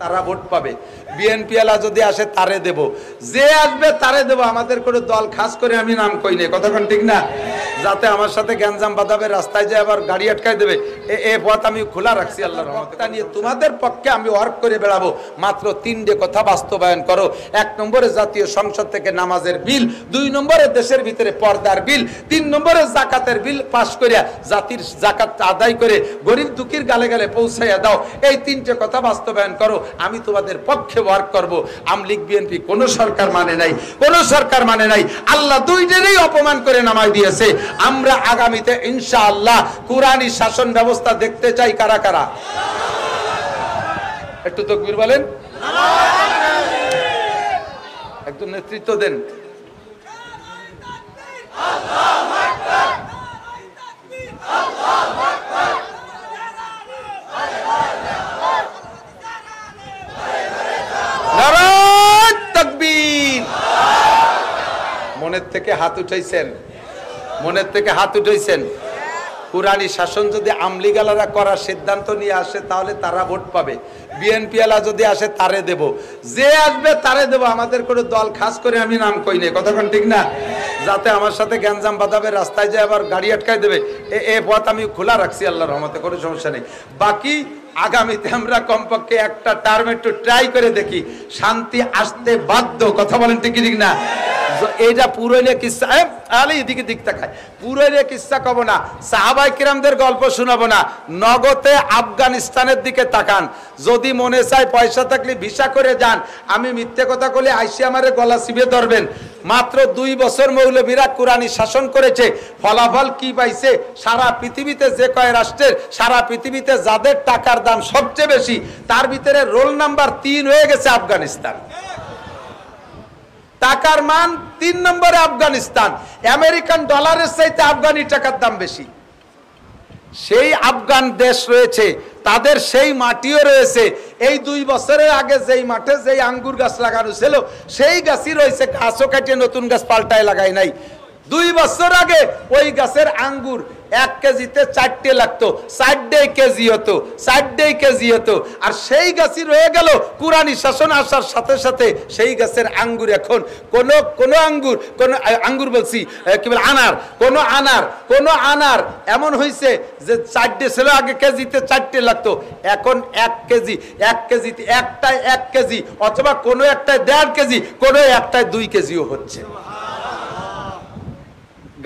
তারা ভোট পাবে। বিএনপি এলা যদি আসে তারে দেব, যে আসবে তারে দেব। আমাদের কোনো দল খাস করে আমি নাম কই নাই, কতক্ষণ ঠিক না, যাতে আমার সাথে গ্যাঞ্জাম বাঁধাবে, রাস্তায় যায় আবার গাড়ি আটকায় দেবে, এ পথ আমি খোলা রাখছি আল্লাহর রহমতে নিয়ে। তোমাদের পক্ষে আমি ওয়ার্ক করে বেড়াবো। মাত্র 3টে কথা বাস্তবায়ন করো। 1 নম্বরে জাতীয় সংসদ থেকে নামাজের বিল, 2 নম্বরে দেশের ভিতরে পর্দার বিল, 3 নম্বরে জাকাতের বিল পাশ করিয়া জাতির জাকাত আদায় করে গরিব দুঃখীর গালে গালে পৌঁছাইয়া দাও। এই 3টে কথা বাস্তবায়ন করো, আমি তোমাদের পক্ষে ওয়ার্ক করব। আমলিগ বিএনপি কোন সরকার মানে নাই, কোন সরকার মানে নাই। আল্লাহ দুইটারই অপমান করে নামাই দিয়েছে। আমরা আগামীতে ইনশাআল্লাহ কুরআনী শাসন ব্যবস্থা দেখতে চাই। কারা কারা একটু তাকবীর বলেন, একটু নেতৃত্ব দেন। আল্লাহু আকবার, আল্লাহু আকবার, নারায়ে তাকবীর। মনের থেকে হাত উঠাইছেন, মনের থেকে হাত উঠাইছেন। কুরআনী শাসন যদি আমলিগালারা করার সিদ্ধান্ত নিয়ে আসে তাহলে তারা ভোট পাবে। বিএনপি এলা যদি আসে তারে দেব, যে আসবে তারে দেব। আমাদের কোনো দল খাস করে আমি নাম কই নাই, কতক্ষণ ঠিক না, যাতে আমার সাথে গ্যাঞ্জাম বাঁধাবে, রাস্তায় যায় আবার গাড়ি আটকায় দেবে, এ পথ আমি খোলা রাখছি আল্লাহর রহমতে, কোনো সমস্যা নেই। বাকি আগামীতে আমরা কমপক্ষে একটা টার্ম একটু ট্রাই করে দেখি, শান্তি আসতে বাধ্য। কথা বলেন ঠিক ঠিক না? এইটা পুরনো কিস্সা, আলে এদিকে দিক তাকায়, পুরনো কিস্সা কব না, সাহাবায়ে কিরামদের গল্প শোনাবো না, নগদে আফগানিস্তানের দিকে তাকান। যদি মনে চায় পয়সা থাকলে ভিসা করে যান। আমি মিথ্যে কথা বলে আইসি আমারে গলা চিপে ধরবেন। মাত্র 2 বছর মৌলবীরা কুরআনী শাসন করেছে, ফলাফল কি পাইছে? সারা পৃথিবীতে যে কয় রাষ্ট্রের, সারা পৃথিবীতে যাদের টাকার দাম সবচেয়ে বেশি, তার ভিতরে রোল নাম্বার 3 হয়ে গেছে আফগানিস্তান। টাকার মান 3 নম্বরে আফগানিস্তান। আমেরিকান ডলারের চাইতে আফগানি টাকার দাম বেশি। সেই আফগান দেশ রয়েছে, তাদের সেই মাটিও রয়েছে। এই 2 বছরের আগে যেই মাঠে যেই আঙ্গুর গাছ লাগানো ছিল, সেই গাছই রয়েছে, গাছও কাটিয়ে নতুন গাছ পাল্টায় লাগাই নাই। 2 বছর আগে ওই গাছের আঙ্গুর 1 কেজিতে 4টে লাগতো, 4.5 কেজি হতো, 4.5 কেজি হতো। আর সেই গাছই রয়ে গেল। কুরআনী শাসন আসার সাথে সাথে সেই গাছের আঙ্গুর এখন কোন আঙ্গুর বলছি কি বলে, আনার, কোন আনার এমন হয়েছে যে 4টে ছিল আগে, কেজিতে 4টে লাগতো, এখন 1 কেজিতে একটায় 1 কেজি, অথবা কোনো একটায় 1.5 কেজি, কোনো একটায় 2 কেজিও হচ্ছে।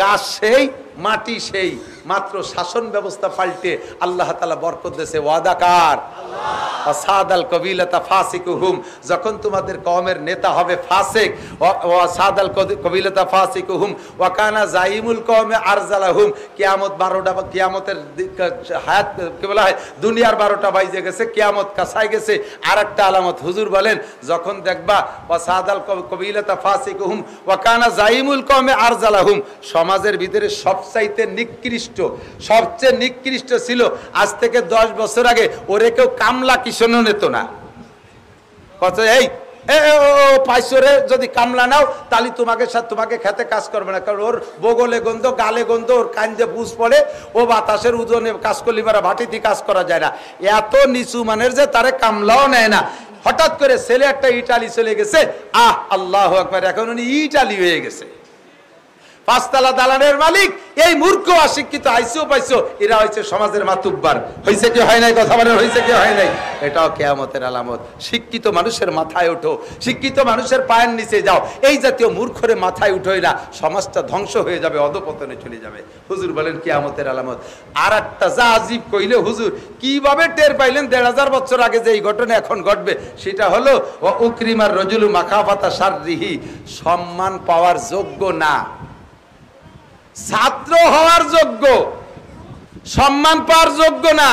গাছ সেই, মাটি সেই, মাত্র শাসন ব্যবস্থা পাল্টে আল্লাহ তাআলা বরকত দেশে ওয়াদাকার আসাদাল কবিলাতা ফাসিকুহুম। যখন তোমাদের কওমের নেতা হবে ফাসিক, ওয়াসাদাল কবিলাতা ফাসিকুহুম ওয়া কানা জাইমুল কওমে আরজালাহুম। কিয়ামত 12টা, কিয়ামতের হায়াত কি বলা হয়, দুনিয়ার 12টা বাইজে গেছে, কিয়ামত কাছায় গেছে। আরেকটা আলামত হুজুর বলেন, যখন দেখবা ওয়াসাদাল কবিলাতা ফাসিকুহুম ওয়া কানা জাইমুল কওমে আরজালাহুম, সমাজের ভিতরে সবচাইতে নিকৃষ্ট, সবচেয়ে নিকৃষ্ট ছিল আজ থেকে 10 বছর আগে ওরে কেউ কামলা কিষণও নিত না। কত এই পাইছো রে, যদি কামলা নাও তাহলে তোমাকে খেতে কাজ করবে না, কারণ ওর বগলে গন্ধ, গালে গন্ধ, ওর কান্দে পুষ পড়ে, ও বাতাসের ওজনে কাজ করলে পারা, ভাটিতে কাজ করা যায় না। এত নিচু মানের যে তারে কামলাও নেয় না। হঠাৎ করে ছেলে একটা ইটালি চলে গেছে, আল্লাহু আকবার, এখন উনি ইটালি হয়ে গেছে, 5 তলা দালানের মালিক। এই মূর্খ অশিক্ষিত আইসো পাইছো, এরা হয়েছে সমাজের মাতুব্বার। হয়েছে কি হয় নাই? কথা বলেন, হয়েছে কি হয় নাই? এটাও কিয়ামতের আলামত। শিক্ষিত মানুষের মাথায় ওঠো, শিক্ষিত মানুষের পায়ের নিচে যাও। এই জাতীয় মূর্খরে মাথায় উঠোই না, সমাজটা ধ্বংস হয়ে যাবে, অধপতনে চলে যাবে। হুজুর বলেন কিয়ামতের আলামত। আর একটা যা আজীব কইলে হুজুর কিভাবে টের পাইলেন 1500 বছর আগে যে এই ঘটনা এখন ঘটবে, সেটা হলো ওয়া উকরিমার রাজুলু মাখাফাতা শাররিহি, সম্মান পাওয়ার যোগ্য না, ছাত্র হওয়ার যোগ্য, সম্মান পাওয়ার যোগ্য না।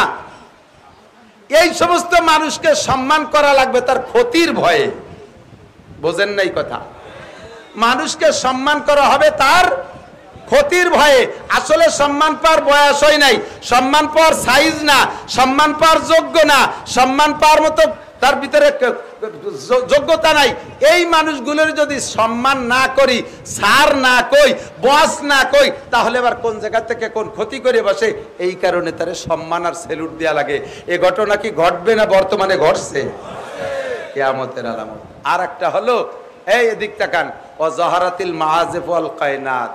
এই সমস্ত মানুষকে সম্মান করা লাগবে তার ক্ষতির ভয়ে। বোঝেন নাই কথা? মানুষকে সম্মান করা হবে তার ক্ষতির ভয়ে। আসলে সম্মান পাওয়ার বয়স হয় নাই, সম্মান পাওয়ার সাইজ না, সম্মান পাওয়ার যোগ্য না, সম্মান পাওয়ার মতো তার ভিতরে যোগ্যতা নাই। এই মানুষগুলোর যদি সম্মান না করি, সার না কই, বস না কই, তাহলে আবার কোন জায়গা থেকে কোন ক্ষতি করে বসে। এই কারণে তারে সম্মান আর স্যালুট দেয়া লাগে। এ ঘটনা কি ঘটবে না বর্তমানে ঘটছে? কিয়ামতের আলামত। আর একটা হলো, এই এদিক তাকান, ও জহারাতিল মাআজিফ ওয়াল কায়নাত,